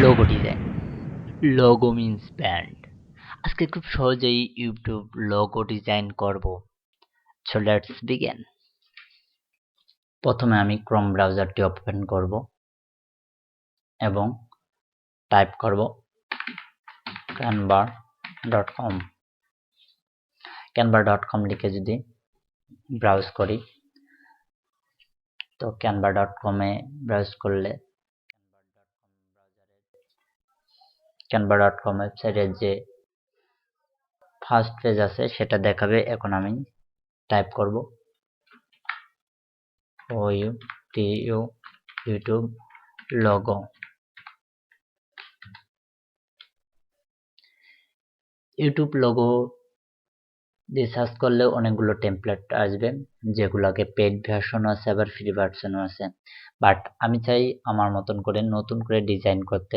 Logo design. Logo means brand. আজকে খুব সহজেই ইউটিউব লোগো ডিজাইন করব। So let's begin. প্রথমে আমি ক্রোম ব্রাউজারটি ওপেন করব এবং টাইপ করব canva.com। canva.com লিখে যদি ব্রাউজ করি তো canva.com এ ব্রাউজ করলে canva.com ওয়েবসাইটের যে ফার্স্ট পেজ আছে সেটা দেখাবে। এখন আমি টাইপ করব ইউটিউব লোগো। ইউটিউব লোগো দিয়ে সার্চ করলে অনেকগুলো টেমপ্লেট আসবে, যেগুলোকে পেইড ভার্সনও আছে আবার ফ্রি ভার্সনও আছে। বাট আমি চাই আমার মতন করে নতুন করে ডিজাইন করতে।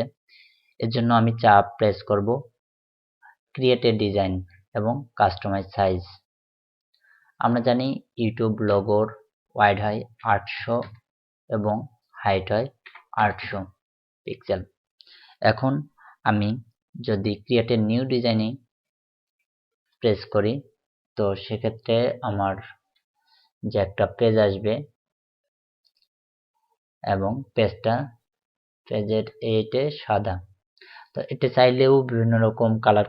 এর জন্য আমি চাপ প্রেস করব ক্রিয়েট এ ডিজাইন এবং কাস্টমাইজ সাইজ। আমরা জানি ইউটিউব লোগোর ওয়াইড হয় 800 এবং হাইট হয় 800 পিক্সেল। এখন আমি যদি ক্রিয়েট এ নিউ ডিজাইনে প্রেস করি তো সেক্ষেত্রে আমার যে একটা পেজ আসবে এবং পেজের এইটে সাদা। তো এটা চাইলেও বিভিন্ন রকম কালার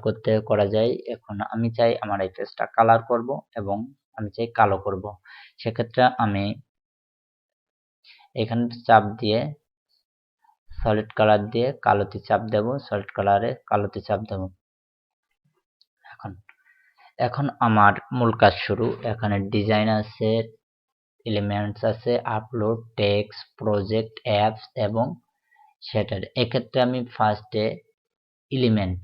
করা যায়। এখন আমি চাই আমার এই পেজটা কালার করব এবং আমি চাই কালো করব। সেক্ষেত্রে আমি এখানে চাপ দিয়ে সলিড কালার দিয়ে কালোতে চাপ দেব, সলিড কালারে কালোতে চাপ দেব। এখন আমার মূল কাজ শুরু। এখানে ডিজাইন আছে, এলিমেন্টস আছে, আপলোড, টেক্সট, প্রজেক্ট, অ্যাপস এবং সেটার। এক্ষেত্রে আমি ফার্স্টে এলিমেন্ট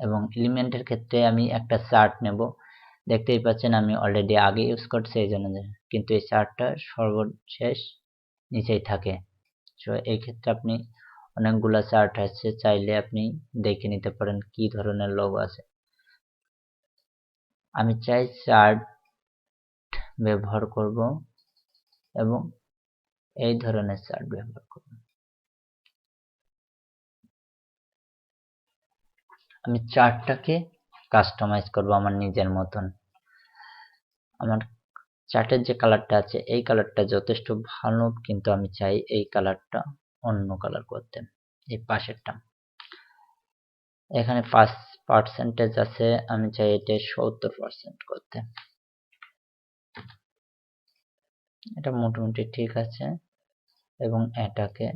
এবং এলিমেন্টের ক্ষেত্রে আমি একটা চার্ট নেব। দেখতেই পাচ্ছেন আমি অলরেডি আগে ইউজ করছি এই জন্য, কিন্তু এই চার্টটা সর্বশেষ নিচেই থাকে। সো এই ক্ষেত্রে আপনি অনেকগুলা চার্ট আছে, চাইলে আপনি দেখে নিতে পারেন কি ধরনের লোগো আছে। আমি চাই চার্ট ব্যবহার করব এবং এই ধরনের চার্ট ব্যবহার করব। আমি চার্টটাকে কাস্টমাইজ করব আমার নিজের মতন। আমার চার্টের যে কালারটা আছে এই কালারটা যথেষ্ট ভালো, কিন্তু আমি চাই এই কালারটা অন্য কালার করতে। এই পাশেরটা এখানে 5% আছে, আমি চাই এটা 70% করতে। এটা মোটামুটি ঠিক আছে এবং এটাকে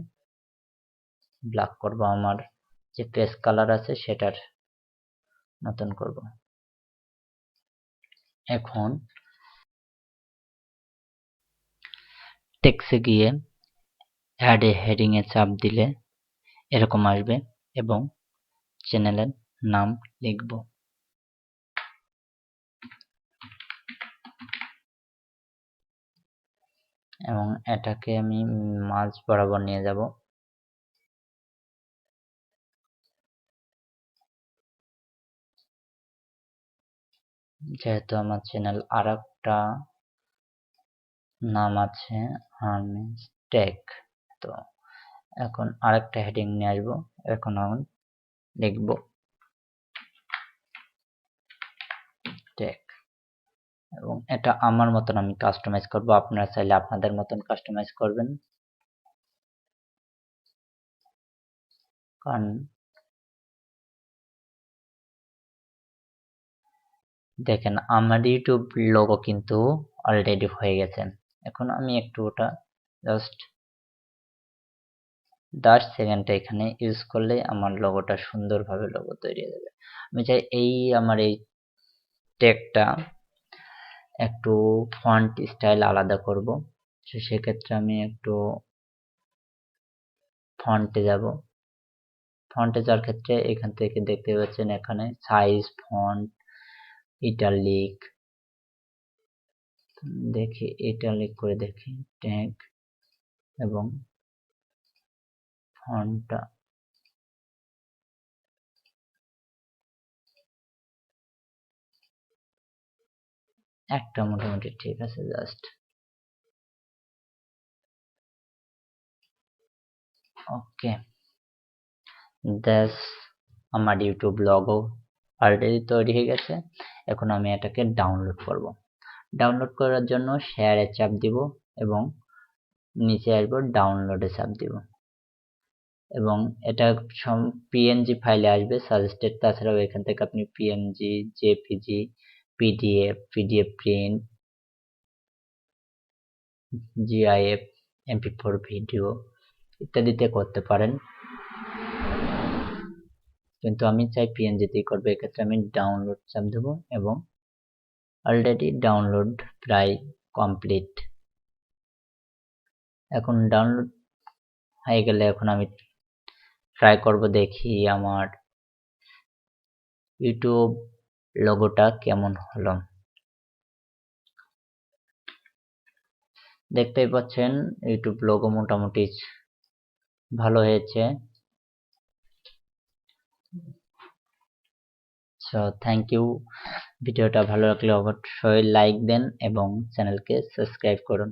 ব্ল্যাক করব, আমার যে পেজ কালার আছে সেটার মতন করব। এখন টেক্সটে গিয়ে অ্যাড এ হেডিং এ চাপ দিলে এরকম আসবে এবং চ্যানেলের নাম লিখব। এবং এটাকে আমি মাঝ বরাবর নিয়ে যাব। যেহেতু আমার চ্যানেল আর একটা নাম আছে টেক, তো এখন আরেকটা হেডিং নিয়ে আসবো। এখন আমি লিখব টেক এবং এটা আমার মতন আমি কাস্টমাইজ করব। আপনারা চাইলে আপনাদের মতন কাস্টমাইজ করবেন, কারণ দেখেন আমার ইউটিউব লোগো কিন্তু অলরেডি হয়ে গেছে। এখন আমি একটু ওটা জাস্ট 10 সেকেন্ড এখানে ইউজ করলে আমার লোগোটা সুন্দরভাবে লোগো তৈরি হয়ে যাবে। আমি চাই আমার এই টেকটা একটু ফন্ট স্টাইল আলাদা করব। সেক্ষেত্রে আমি একটু ফন্টে যাব। ফন্টে যাওয়ার ক্ষেত্রে এখান থেকে দেখতে পাচ্ছেন এখানে সাইজ, ফন্ট, ইটালিক, দেখি ইটালিক করে দেখি ট্যাগ এবং ফন্টটা একটা মোটামুটি ঠিক আছে। জাস্ট ওকে, দ্যাস আমার ইউটিউব লগো অলরেডি তৈরি হয়ে গেছে। এখন আমি এটাকে ডাউনলোড করব। ডাউনলোড করার জন্য শেয়ারে চাপ দিব এবং নিচে আসবো ডাউনলোডে চাপ দিব এবং এটা পিএনজি ফাইলে আসবে সাজেস্টেড। তাছাড়াও এখান থেকে আপনি PNG, JPG, PDF print, GIF, MP four video ইত্যাদিতে করতে পারেন, কিন্তু আমি চাই পিএনজিতেই করবো। এক্ষেত্রে আমি ডাউনলোড চাপ দেবো এবং অলরেডি ডাউনলোড প্রায় কমপ্লিট। এখন ডাউনলোড হয়ে গেলে এখন আমি ট্রাই করব, দেখি আমার ইউটিউব লোগোটা কেমন হলো। দেখতেই পাচ্ছেন ইউটিউব লোগো মোটামুটি ভালো হয়েছে। So thank you. ভিডিওটা ভালো লাগলে অবশ্যই লাইক দেন এবং চ্যানেলকে সাবস্ক্রাইব করুন।